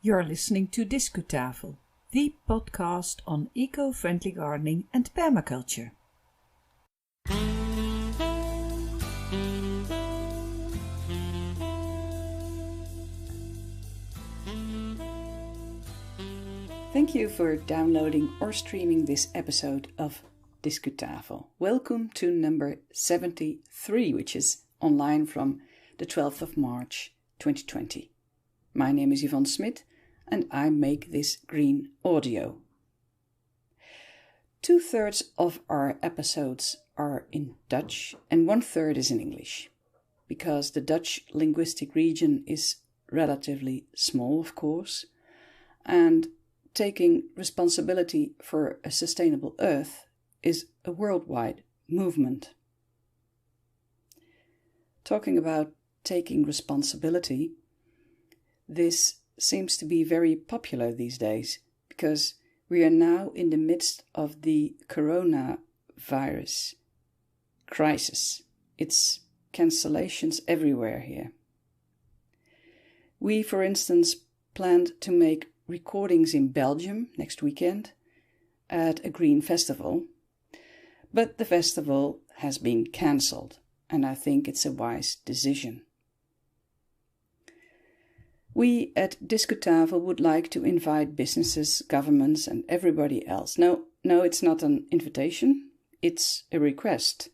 You're listening to Discutafel, the podcast on eco-friendly gardening and permaculture. Thank you for downloading or streaming this episode of Discutafel. Welcome to number 73, which is online from the 12th of March 2020. My name is Yvonne Smit and I make this green audio. 2/3 of our episodes are in Dutch and 1/3 is in English. Because the Dutch linguistic region is relatively small, of course, and taking responsibility for a sustainable earth is a worldwide movement. Talking about taking responsibility, this seems to be very popular these days because we are now in the midst of the coronavirus crisis. It's cancellations everywhere here. We, for instance, planned to make recordings in Belgium next weekend at a green festival, but the festival has been cancelled, and I think it's a wise decision. We at Discutafel would like to invite businesses, governments and everybody else. No, it's not an invitation, it's a request.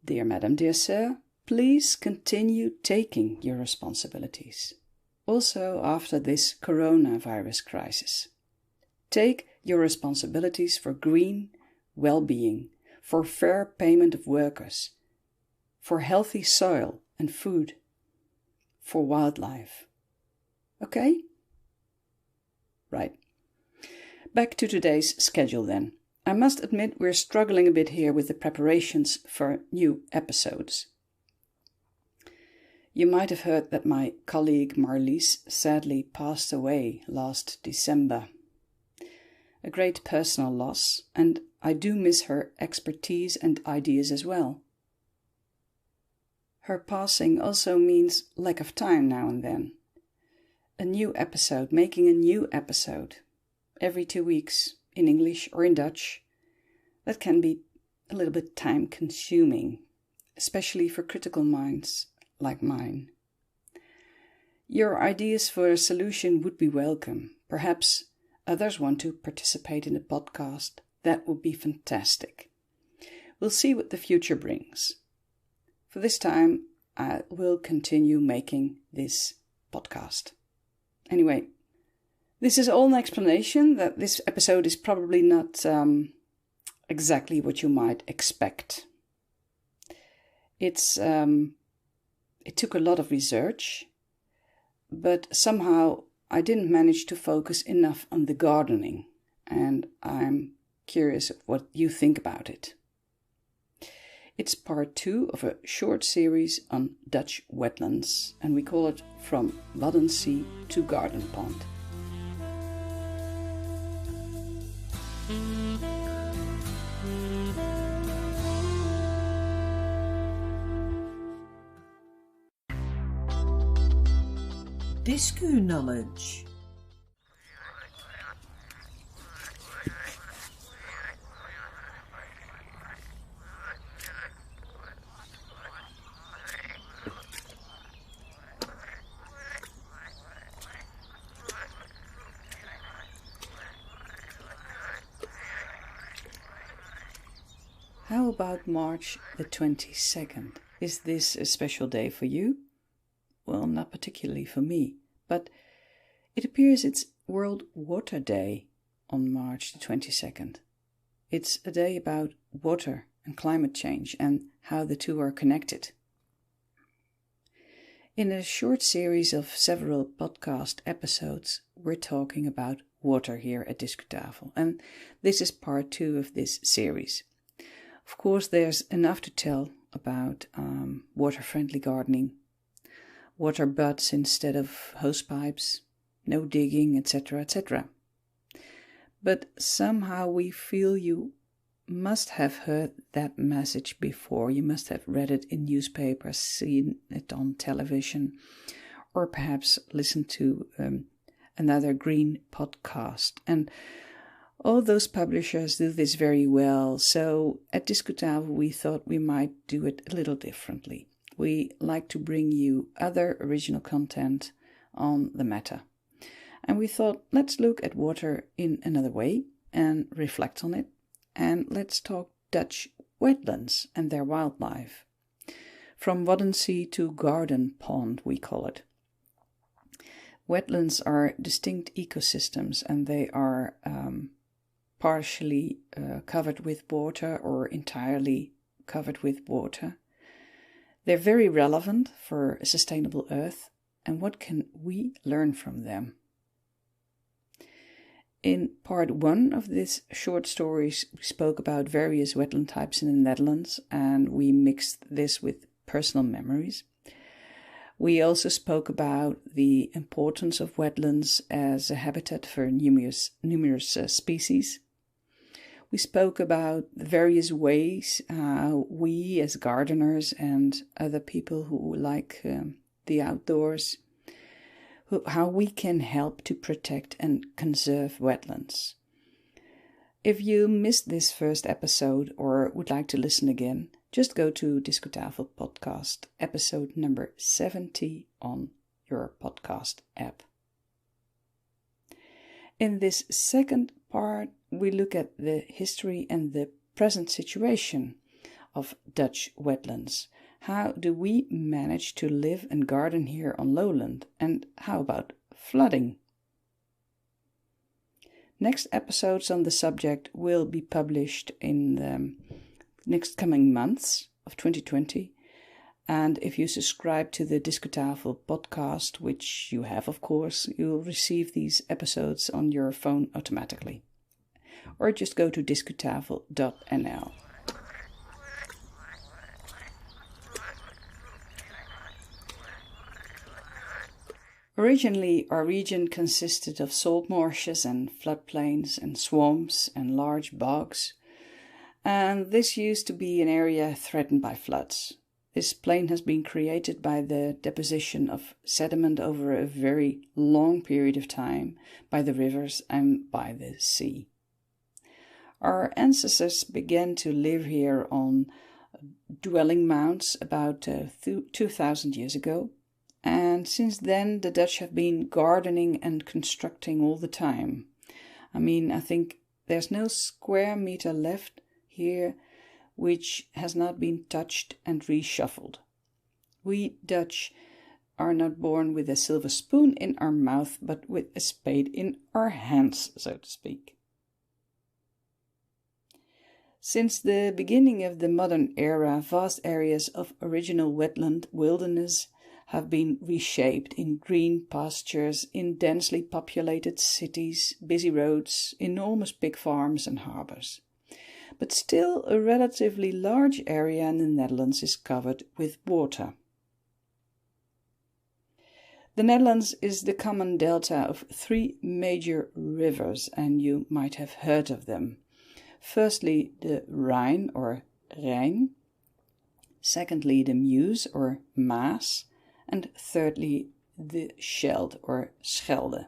Dear Madam, dear Sir, please continue taking your responsibilities. Also after this coronavirus crisis. Take your responsibilities for green well-being, for fair payment of workers, for healthy soil and food, for wildlife. Okay? Right. Back to today's schedule then. I must admit we're struggling a bit here with the preparations for new episodes. You might have heard that my colleague Marlies sadly passed away last December. A great personal loss, and I do miss her expertise and ideas as well. Her passing also means lack of time now and then. Making a new episode, every 2 weeks, in English or in Dutch, that can be a little bit time consuming, especially for critical minds like mine. Your ideas for a solution would be welcome. Perhaps others want to participate in the podcast. That would be fantastic. We'll see what the future brings. For this time, I will continue making this podcast. Anyway, this is all an explanation that this episode is probably not exactly what you might expect. It took a lot of research, but somehow I didn't manage to focus enough on the gardening, and I'm curious what you think about it. It's part 2 of a short series on Dutch wetlands, and we call it From Wadden Sea to Garden Pond. Discu knowledge. How about March the 22nd? Is this a special day for you? Well, not particularly for me, but it appears it's World Water Day on March the 22nd. It's a day about water and climate change and how the two are connected. In a short series of several podcast episodes, we're talking about water here at Discutafel, and this is part 2 of this series. Of course, there's enough to tell about water-friendly gardening, water butts instead of hose pipes, no digging, etc., etc. But somehow we feel you must have heard that message before. You must have read it in newspapers, seen it on television, or perhaps listen to another green podcast. And all those publishers do this very well, so at Discutafel we thought we might do it a little differently. We like to bring you other original content on the matter. And we thought, let's look at water in another way and reflect on it. And let's talk Dutch wetlands and their wildlife. From Wadden Sea to Garden Pond, we call it. Wetlands are distinct ecosystems, and they are partially covered with water or entirely covered with water. They're very relevant for a sustainable Earth, and what can we learn from them? In part 1 of this short stories, we spoke about various wetland types in the Netherlands, and we mixed this with personal memories. We also spoke about the importance of wetlands as a habitat for numerous species. We spoke about the various ways we as gardeners and other people who like the outdoors, how we can help to protect and conserve wetlands. If you missed this first episode or would like to listen again, just go to Discutafel podcast, episode number 70 on your podcast app. In this second part, we look at the history and the present situation of Dutch wetlands. How do we manage to live and garden here on lowland? And how about flooding? Next episodes on the subject will be published in the next coming months of 2020. And if you subscribe to the Discutafel podcast, which you have of course, you'll receive these episodes on your phone automatically. Or just go to discutafel.nl. Originally, our region consisted of salt marshes and floodplains and swamps and large bogs, and this used to be an area threatened by floods. This plain has been created by the deposition of sediment over a very long period of time by the rivers and by the sea. Our ancestors began to live here on dwelling mounds about 2,000 years ago. And since then, the Dutch have been gardening and constructing all the time. I think there's no square meter left here which has not been touched and reshuffled. We Dutch are not born with a silver spoon in our mouth, but with a spade in our hands, so to speak. Since the beginning of the modern era, vast areas of original wetland wilderness have been reshaped in green pastures, in densely populated cities, busy roads, enormous pig farms and harbours. But still a relatively large area in the Netherlands is covered with water. The Netherlands is the common delta of 3 major rivers, and you might have heard of them. Firstly, the Rhine or Rijn. Secondly, the Meuse or Maas. And thirdly, the Scheldt or Schelde.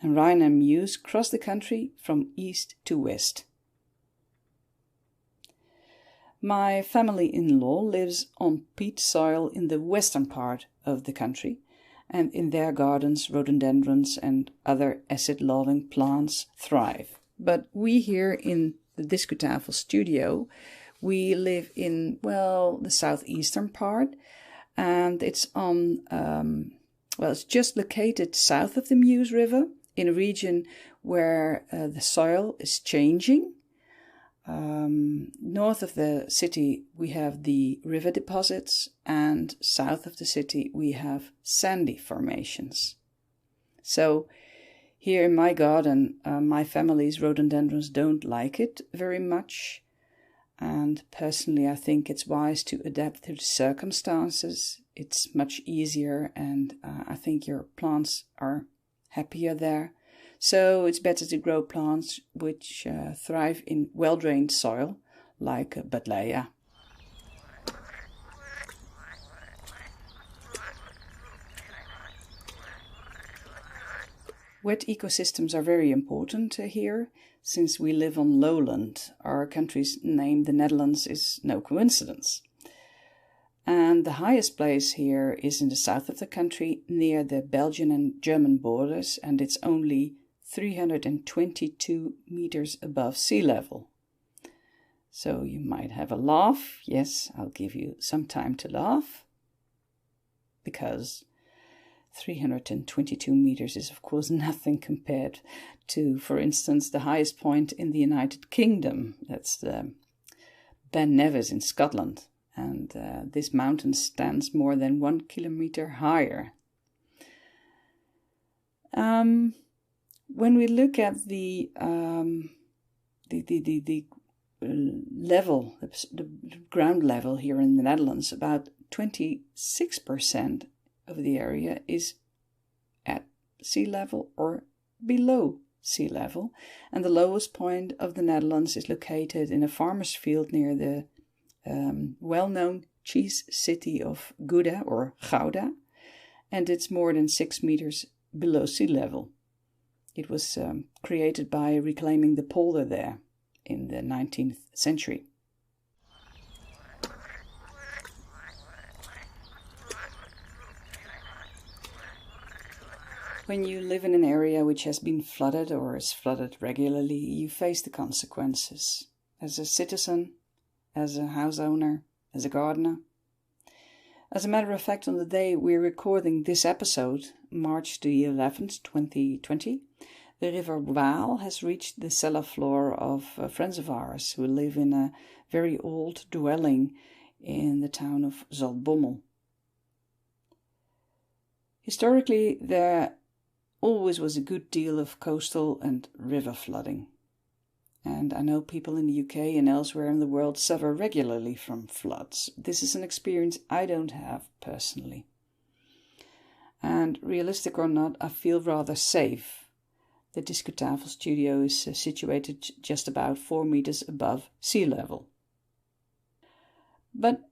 And Rhine and Meuse cross the country from east to west. My family-in-law lives on peat soil in the western part of the country, and in their gardens rhododendrons and other acid-loving plants thrive. But we here in the Discutafel studio, we live in, the southeastern part, and it's on, it's just located south of the Meuse River in a region where the soil is changing. North of the city we have the river deposits, and south of the city we have sandy formations. So here in my garden, my family's rhododendrons don't like it very much. And personally, I think it's wise to adapt to the circumstances. It's much easier, and I think your plants are happier there. So it's better to grow plants which thrive in well-drained soil, like Buddleia. Wet ecosystems are very important here. Since we live on lowland, our country's name, the Netherlands, is no coincidence. And the highest place here is in the south of the country, near the Belgian and German borders, and it's only 322 meters above sea level. So you might have a laugh. Yes, I'll give you some time to laugh, because 322 meters is of course nothing compared to, for instance, the highest point in the United Kingdom. That's the Ben Nevis in Scotland. And this mountain stands more than 1 kilometer higher. When we look at the level, the ground level here in the Netherlands, about 26% of the area is at sea level or below sea level, and the lowest point of the Netherlands is located in a farmer's field near the well-known cheese city of Gouda or Gouda, and it's more than 6 meters below sea level. It was created by reclaiming the polder there in the 19th century. When you live in an area which has been flooded or is flooded regularly, you face the consequences as a citizen, as a house owner, as a gardener. As a matter of fact, on the day we're recording this episode, March the 11th, 2020, the river Waal has reached the cellar floor of friends of ours who live in a very old dwelling in the town of Zaltbommel. Historically, there always was a good deal of coastal and river flooding. And I know people in the UK and elsewhere in the world suffer regularly from floods. This is an experience I don't have personally. And realistic or not, I feel rather safe. The Discutafel studio is situated just about 4 meters above sea level. But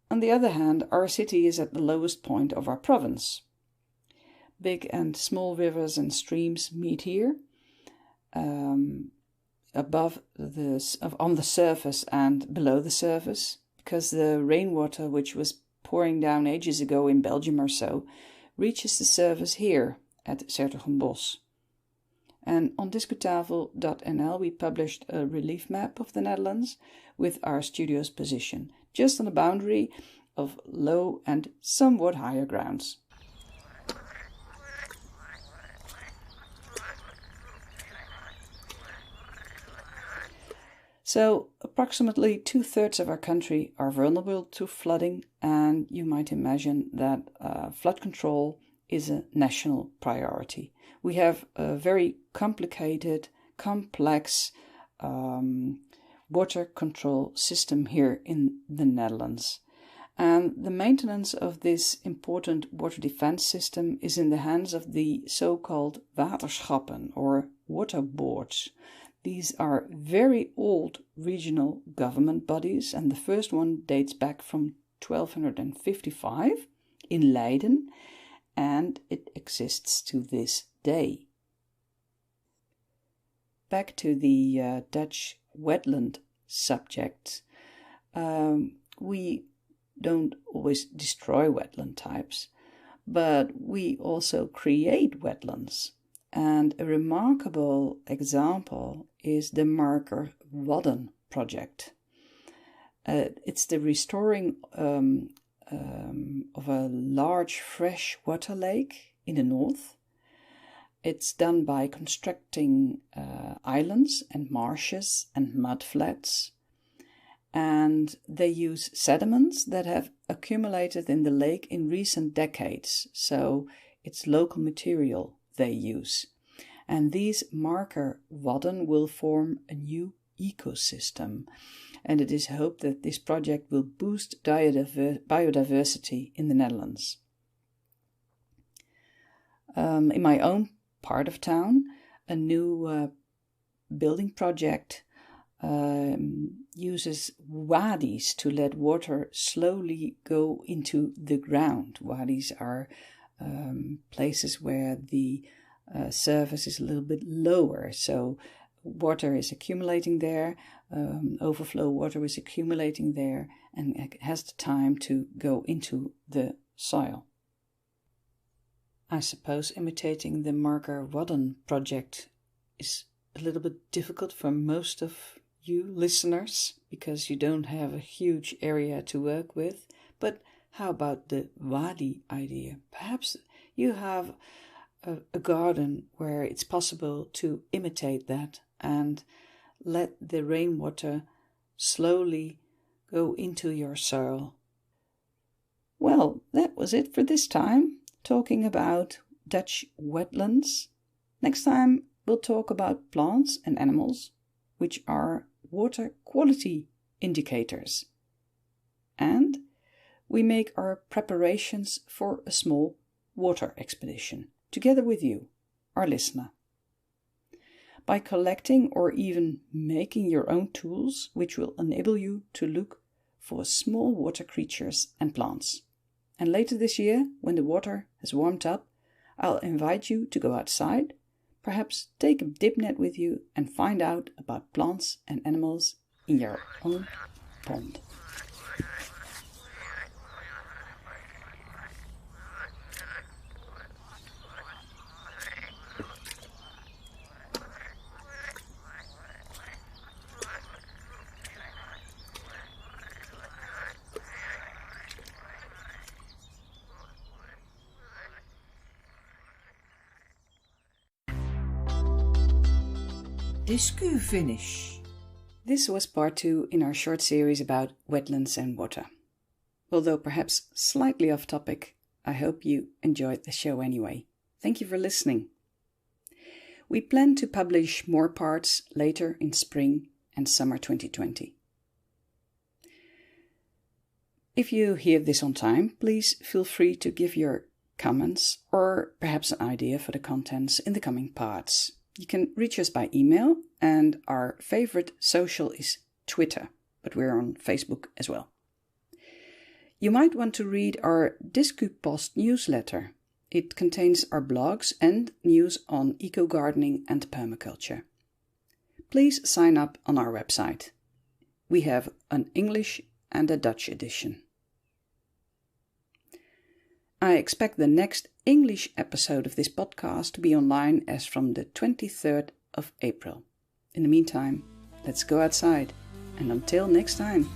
on the other hand, our city is at the lowest point of our province. Big and small rivers and streams meet here, on the surface and below the surface, because the rainwater which was pouring down ages ago in Belgium or so reaches the surface here at 's-Hertogenbosch. And on discutafel.nl we published a relief map of the Netherlands with our studio's position, just on the boundary of low and somewhat higher grounds. So approximately 2/3 of our country are vulnerable to flooding, and you might imagine that flood control is a national priority. We have a very complicated, complex water control system here in the Netherlands. And the maintenance of this important water defense system is in the hands of the so-called waterschappen or water boards. These are very old regional government bodies, and the first one dates back from 1255 in Leiden, and it exists to this day. Back to the Dutch wetland subject. We don't always destroy wetland types, but we also create wetlands. And a remarkable example is the Marker Wadden project. It's the restoring of a large freshwater lake in the north. It's done by constructing islands and marshes and mudflats. And they use sediments that have accumulated in the lake in recent decades. So it's local material they use. And these Marker Wadden will form a new ecosystem. And it is hoped that this project will boost biodiversity in the Netherlands. In my own part of town, a new building project uses wadis to let water slowly go into the ground. Wadis are places where the surface is a little bit lower, so water is accumulating there, overflow water is accumulating there, and it has the time to go into the soil. I suppose imitating the Margaret Wadden project is a little bit difficult for most of you listeners, because you don't have a huge area to work with, but how about the wadi idea? Perhaps you have a garden where it's possible to imitate that and let the rainwater slowly go into your soil. Well, that was it for this time, talking about Dutch wetlands. Next time we'll talk about plants and animals, which are water quality indicators. And we make our preparations for a small water expedition, together with you, our listener. By collecting or even making your own tools, which will enable you to look for small water creatures and plants. And later this year, when the water has warmed up, I'll invite you to go outside, perhaps take a dip net with you and find out about plants and animals in your own pond. Discu finish. This was part 2 in our short series about wetlands and water. Although perhaps slightly off topic, I hope you enjoyed the show anyway. Thank you for listening. We plan to publish more parts later in spring and summer 2020. If you hear this on time, please feel free to give your comments or perhaps an idea for the contents in the coming parts. You can reach us by email, and our favorite social is Twitter, but we're on Facebook as well. You might want to read our DiscuPost newsletter. It contains our blogs and news on eco-gardening and permaculture. Please sign up on our website. We have an English and a Dutch edition. I expect the next English episode of this podcast to be online as from the 23rd of April. In the meantime, let's go outside, and until next time.